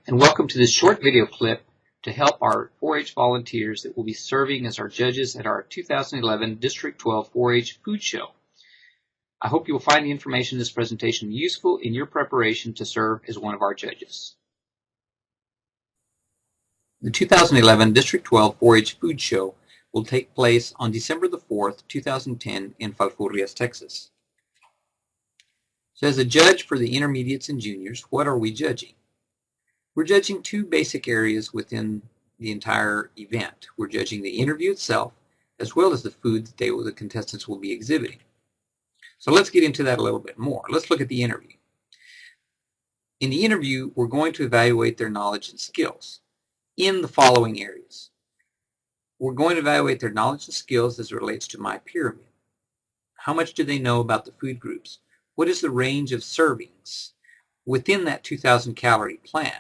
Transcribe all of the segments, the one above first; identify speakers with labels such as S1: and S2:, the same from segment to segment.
S1: and welcome to this short video clip to help our 4-H volunteers that will be serving as our judges at our 2011 District 12 4-H Food Show. I hope you will find the information in this presentation useful in your preparation to serve as one of our judges. The 2011 District 12 4-H Food Show will take place on December the 4th, 2010 in Falfurrias, Texas. So as a judge for the intermediates and juniors, what are we judging? We're judging two basic areas within the entire event. We're judging the interview itself, as well as the food that the contestants will be exhibiting. So let's get into that a little bit more. Let's look at the interview. In the interview, we're going to evaluate their knowledge and skills in the following areas. We're going to evaluate their knowledge and skills as it relates to my pyramid. How much do they know about the food groups? What is the range of servings within that 2,000 calorie plan?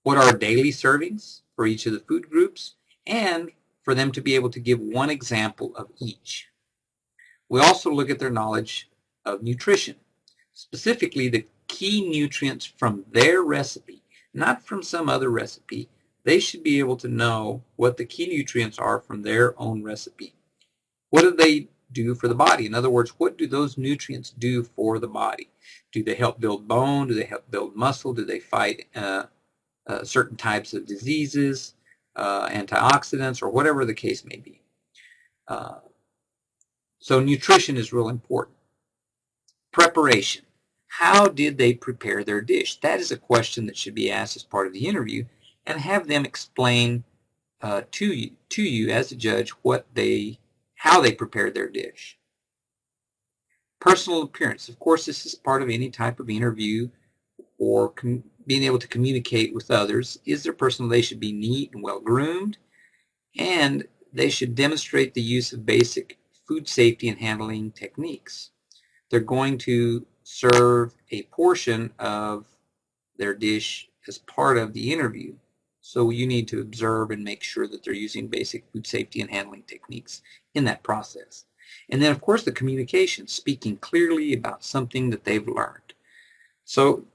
S1: What are daily servings for each of the food groups, and for them to be able to give one example of each. We also look at their knowledge of nutrition, specifically the key nutrients from their recipe, not from some other recipe. They should be able to know what the key nutrients are from their own recipe. What do they do for the body? In other words, what do those nutrients do for the body? Do they help build bone? Do they help build muscle? Do they fight certain types of diseases, antioxidants, or whatever the case may be? So nutrition is real important. Preparation. How did they prepare their dish? That is a question that should be asked as part of the interview, and have them explain to you as a judge how they prepared their dish. Personal appearance. Of course, this is part of any type of interview or being able to communicate with others. They should be neat and well groomed, and they should demonstrate the use of basic food safety and handling techniques. They're going to serve a portion of their dish as part of the interview, so you need to observe and make sure that they're using basic food safety and handling techniques in that process. And then, of course, the communication, speaking clearly about something that they've learned. So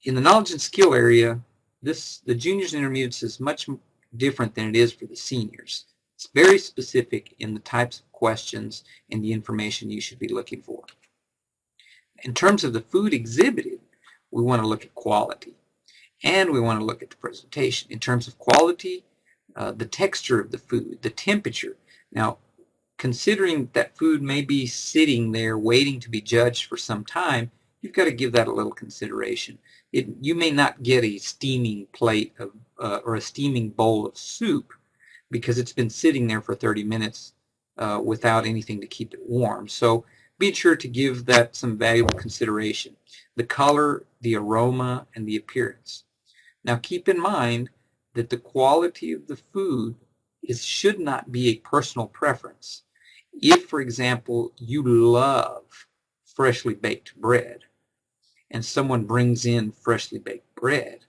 S1: in the knowledge and skill area, the juniors and intermediates is much different than it is for the seniors. It's very specific in the types of questions and the information you should be looking for. In terms of the food exhibited, we want to look at quality, and we want to look at the presentation. In terms of quality, the texture of the food, the temperature. Now, considering that food may be sitting there waiting to be judged for some time, you've got to give that a little consideration. You may not get a steaming plate of, or a steaming bowl of soup because it's been sitting there for 30 minutes without anything to keep it warm. So be sure to give that some valuable consideration. The color, the aroma, and the appearance. Now keep in mind that the quality of the food should not be a personal preference. If, for example, you love freshly baked bread, and someone brings in freshly baked bread,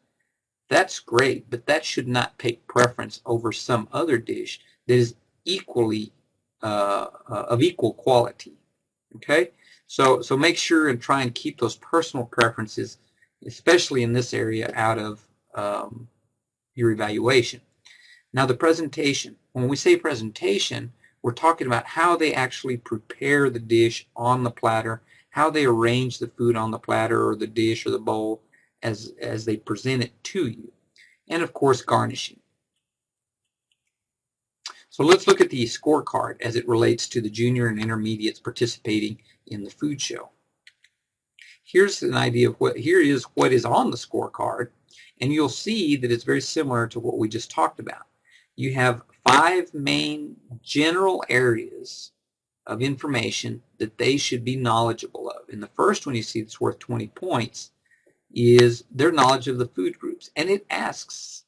S1: that's great, but that should not take preference over some other dish that is equally of equal quality. Okay, so make sure and try and keep those personal preferences, especially in this area, out of your evaluation. Now the presentation. When we say presentation, we're talking about how they actually prepare the dish on the platter, how they arrange the food on the platter or the dish or the bowl as they present it to you. And of course, garnishing. So let's look at the scorecard as it relates to the junior and intermediates participating in the food show. Here's an idea of what is on the scorecard, and you'll see that it's very similar to what we just talked about. You have 5 main general areas of information that they should be knowledgeable of. And the first one you see that's worth 20 points is their knowledge of the food groups. And it asks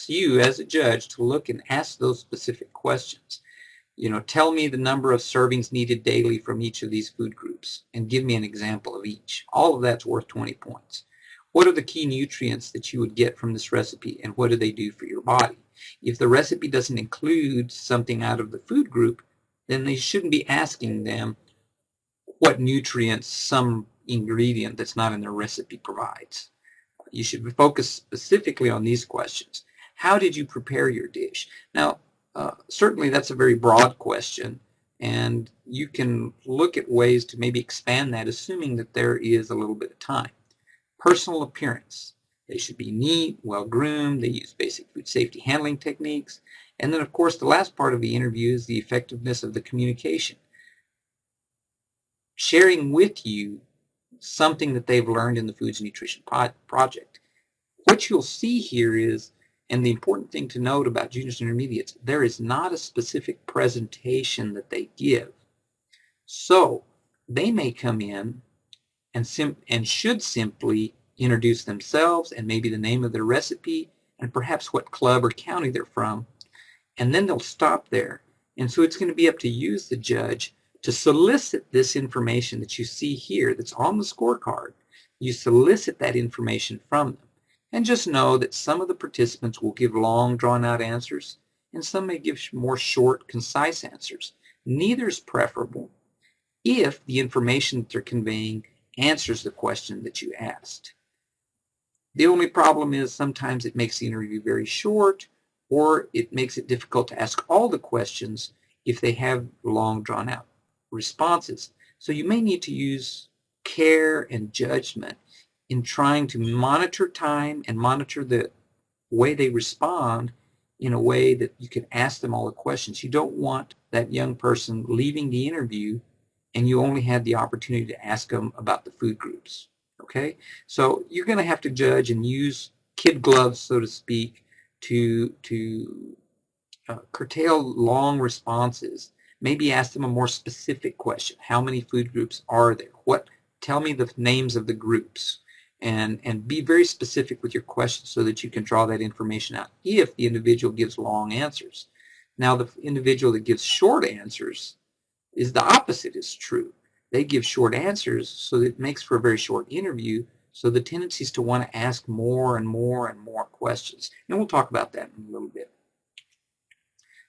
S1: you as a judge to look and ask those specific questions. Tell me the number of servings needed daily from each of these food groups and give me an example of each. All of that's worth 20 points. What are the key nutrients that you would get from this recipe, and what do they do for your body? If the recipe doesn't include something out of the food group, then they shouldn't be asking them what nutrients some ingredient that's not in their recipe provides. You should focus specifically on these questions. How did you prepare your dish? Now, certainly that's a very broad question, and you can look at ways to maybe expand that, assuming that there is a little bit of time. Personal appearance. They should be neat, well-groomed. They use basic food safety handling techniques. And then, of course, the last part of the interview is the effectiveness of the communication. Sharing with you something that they've learned in the Foods and Nutrition Project. What you'll see here is, and the important thing to note about juniors and intermediates, there is not a specific presentation that they give. So they may come in and should simply introduce themselves and maybe the name of their recipe and perhaps what club or county they're from, and then they'll stop there. And so it's going to be up to you as the judge to solicit this information that you see here that's on the scorecard. You solicit that information from them. And just know that some of the participants will give long, drawn-out answers, and some may give more short, concise answers. Neither is preferable if the information that they're conveying answers the question that you asked. The only problem is sometimes it makes the interview very short, or it makes it difficult to ask all the questions if they have long, drawn-out responses. So you may need to use care and judgment in trying to monitor time and monitor the way they respond in a way that you can ask them all the questions. You don't want that young person leaving the interview and you only had the opportunity to ask them about the food groups. Okay? So you're going to have to judge and use kid gloves, so to speak, to curtail long responses. Maybe ask them a more specific question. How many food groups are there? Tell me the names of the groups. And be very specific with your questions so that you can draw that information out if the individual gives long answers. Now, the individual that gives short answers is the opposite is true. They give short answers so that it makes for a very short interview, so the tendency is to want to ask more and more and more questions. And we'll talk about that in a little bit.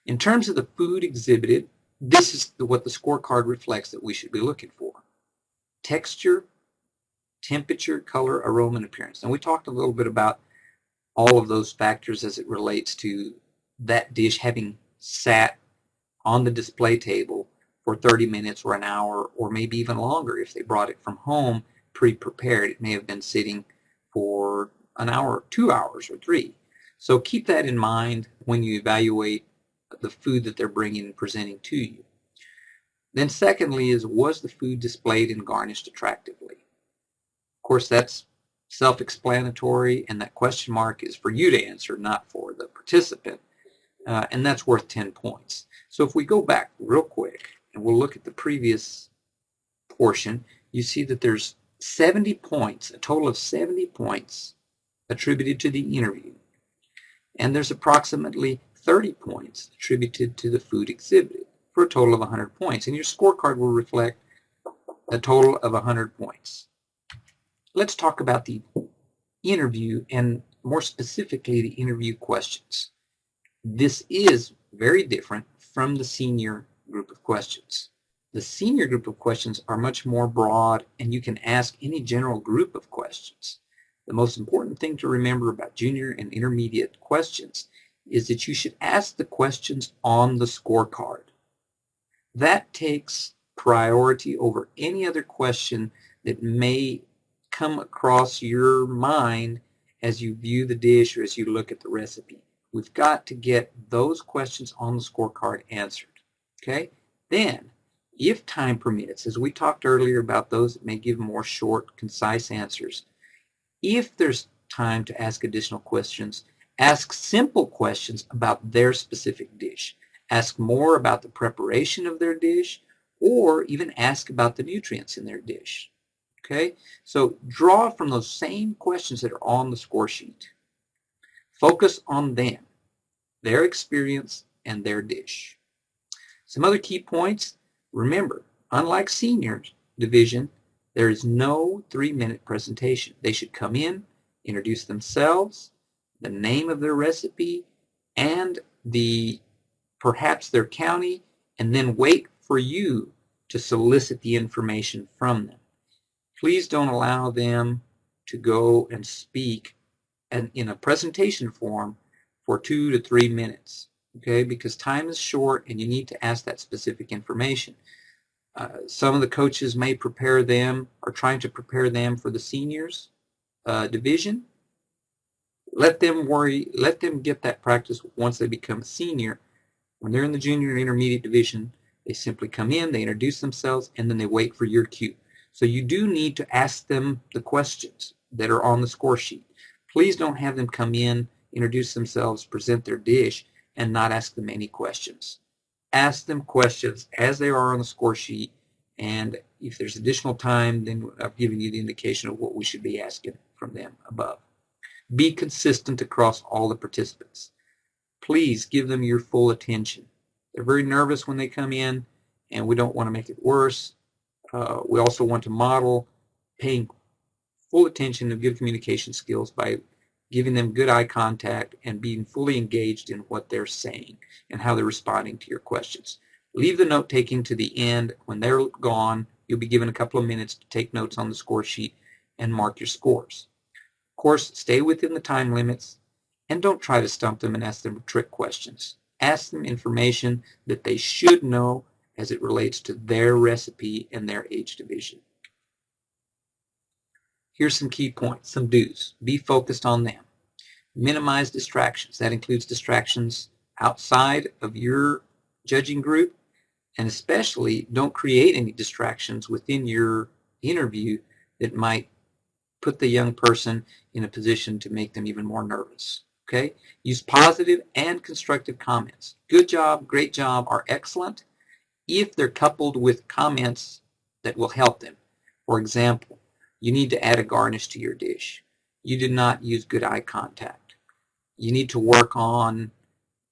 S1: In terms of the food exhibited, this is what the scorecard reflects that we should be looking for. Texture, temperature, color, aroma, and appearance. And we talked a little bit about all of those factors as it relates to that dish having sat on the display table for 30 minutes or an hour or maybe even longer. If they brought it from home pre-prepared, it may have been sitting for an hour, 2 hours, or 3. So keep that in mind when you evaluate the food that they're bringing and presenting to you. Then secondly is, was the food displayed and garnished attractively? Of course, that's self-explanatory, and that question mark is for you to answer, not for the participant, and that's worth 10 points. So if we go back real quick and we'll look at the previous portion, you see that there's 70 points, a total of 70 points attributed to the interview, and there's approximately 30 points attributed to the food exhibited for a total of 100 points, and your scorecard will reflect a total of 100 points. Let's talk about the interview and more specifically the interview questions. This is very different from the senior group of questions. The senior group of questions are much more broad and you can ask any general group of questions. The most important thing to remember about junior and intermediate questions is that you should ask the questions on the scorecard. That takes priority over any other question that may come across your mind as you view the dish or as you look at the recipe. We've got to get those questions on the scorecard answered. Okay? Then, if time permits, as we talked earlier about those that may give more short, concise answers, if there's time to ask additional questions, ask simple questions about their specific dish. Ask more about the preparation of their dish, or even ask about the nutrients in their dish. Okay, so draw from those same questions that are on the score sheet. Focus on them, their experience, and their dish. Some other key points. Remember, unlike senior division, there is no 3-minute presentation. They should come in, introduce themselves, the name of their recipe, and perhaps their county, and then wait for you to solicit the information from them. Please don't allow them to go and speak in a presentation form for 2 to 3 minutes, okay? Because time is short and you need to ask that specific information. Some of the coaches may prepare them, are trying to prepare them for the seniors division. Let them get that practice once they become a senior. When they're in the junior and intermediate division, they simply come in, they introduce themselves, and then they wait for your cue. So you do need to ask them the questions that are on the score sheet. Please don't have them come in, introduce themselves, present their dish, and not ask them any questions. Ask them questions as they are on the score sheet, and if there's additional time, then I've given you the indication of what we should be asking from them above. Be consistent across all the participants. Please give them your full attention. They're very nervous when they come in, and we don't want to make it worse. We also want to model paying full attention to good communication skills by giving them good eye contact and being fully engaged in what they're saying and how they're responding to your questions. Leave the note-taking to the end. When they're gone, you'll be given a couple of minutes to take notes on the score sheet and mark your scores. Of course, stay within the time limits and don't try to stump them and ask them trick questions. Ask them information that they should know as it relates to their recipe and their age division. Here's some key points, some do's. Be focused on them. Minimize distractions. That includes distractions outside of your judging group, and especially don't create any distractions within your interview that might put the young person in a position to make them even more nervous. Okay? Use positive and constructive comments. Good job, great job are excellent if they're coupled with comments that will help them. For example, you need to add a garnish to your dish. You did not use good eye contact. You need to work on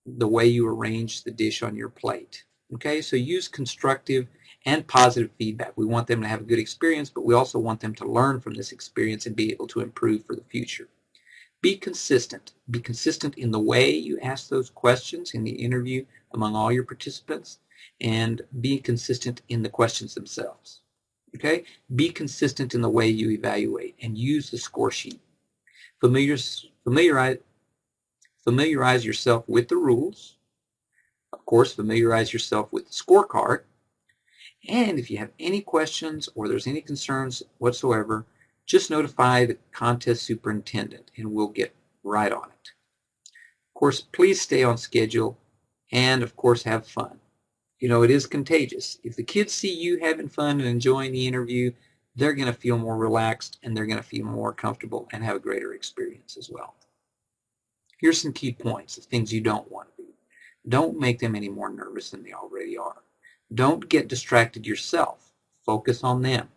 S1: the way you arrange the dish on your plate. Okay, so use constructive and positive feedback. We want them to have a good experience, but we also want them to learn from this experience and be able to improve for the future. Be consistent. Be consistent in the way you ask those questions in the interview among all your participants, and be consistent in the questions themselves. Okay? Be consistent in the way you evaluate and use the score sheet. Familiarize yourself with the rules. Of course, familiarize yourself with the scorecard. And if you have any questions or there's any concerns whatsoever, just notify the contest superintendent and we'll get right on it. Of course, please stay on schedule and, of course, have fun. You know, it is contagious. If the kids see you having fun and enjoying the interview, they're going to feel more relaxed and they're going to feel more comfortable and have a greater experience as well. Here's some key points of things you don't want to do. Don't make them any more nervous than they already are. Don't get distracted yourself. Focus on them.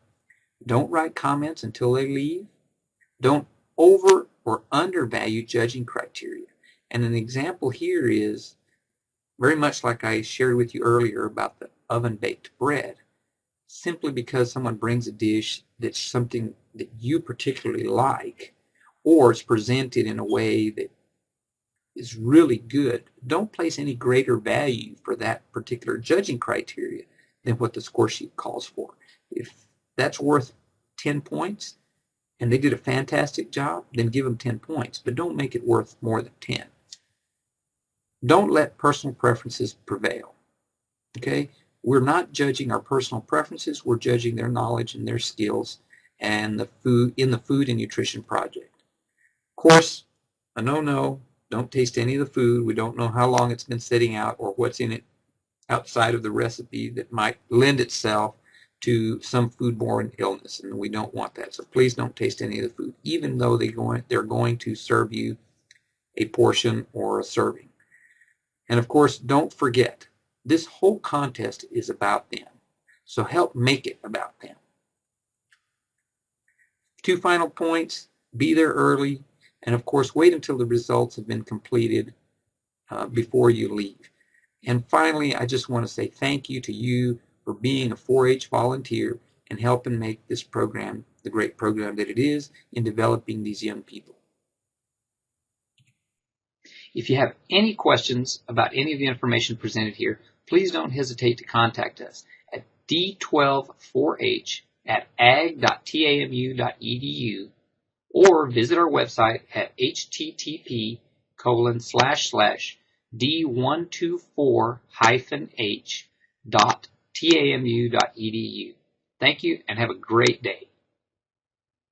S1: Don't write comments until they leave. Don't over or undervalue judging criteria. And an example here is very much like I shared with you earlier about the oven-baked bread. Simply because someone brings a dish that's something that you particularly like, or it's presented in a way that is really good, don't place any greater value for that particular judging criteria than what the score sheet calls for. If that's worth 10 points and they did a fantastic job, then give them 10 points, but don't make it worth more than 10. Don't let personal preferences prevail. Okay? We're not judging our personal preferences, we're judging their knowledge and their skills and the food in the food and nutrition project. Of course, a no-no, don't taste any of the food. We don't know how long it's been sitting out or what's in it outside of the recipe that might lend itself to some foodborne illness, and we don't want that. So please don't taste any of the food, even though they're going to serve you a portion or a serving. And of course, don't forget, this whole contest is about them. So help make it about them. 2 final points: be there early, and of course, wait until the results have been completed before you leave. And finally, I just want to say thank you to you for being a 4-H volunteer and helping make this program the great program that it is in developing these young people. If you have any questions about any of the information presented here, please don't hesitate to contact us at d124h@ag.tamu.edu or visit our website at http://d124-h.tamu.edu. Thank you and have a great day.